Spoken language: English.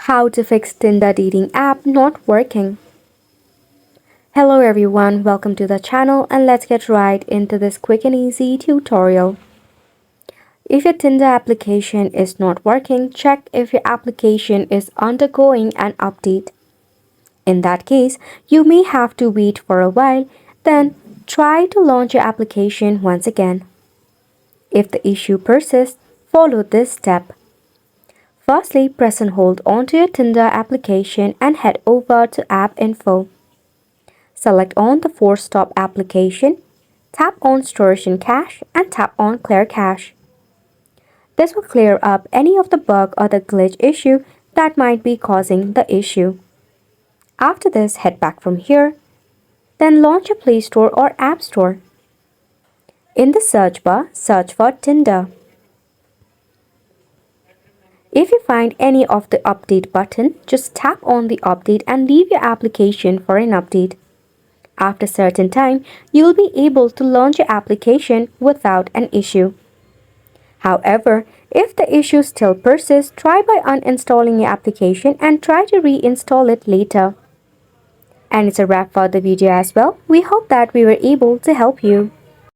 How to fix Tinder dating app not working. Hello everyone, welcome to the channel and let's get right into this quick and easy tutorial. If your Tinder application is not working, check if your application is undergoing an update. In that case, you may have to wait for a while, then try to launch your application once again. If the issue persists, follow this step. Firstly, press and hold onto your Tinder application and head over to App Info. Select on the Force Stop application, tap on Storage and Cache, and tap on Clear Cache. This will clear up any of the bug or the glitch issue that might be causing the issue. After this, head back from here, then launch your Play Store or App Store. In the search bar, search for Tinder. If you find any of the update button, just tap on the update and leave your application for an update. After a certain time, you will be able to launch your application without an issue. However, if the issue still persists, try by uninstalling your application and try to reinstall it later. And it's a wrap for the video as well. We hope that we were able to help you.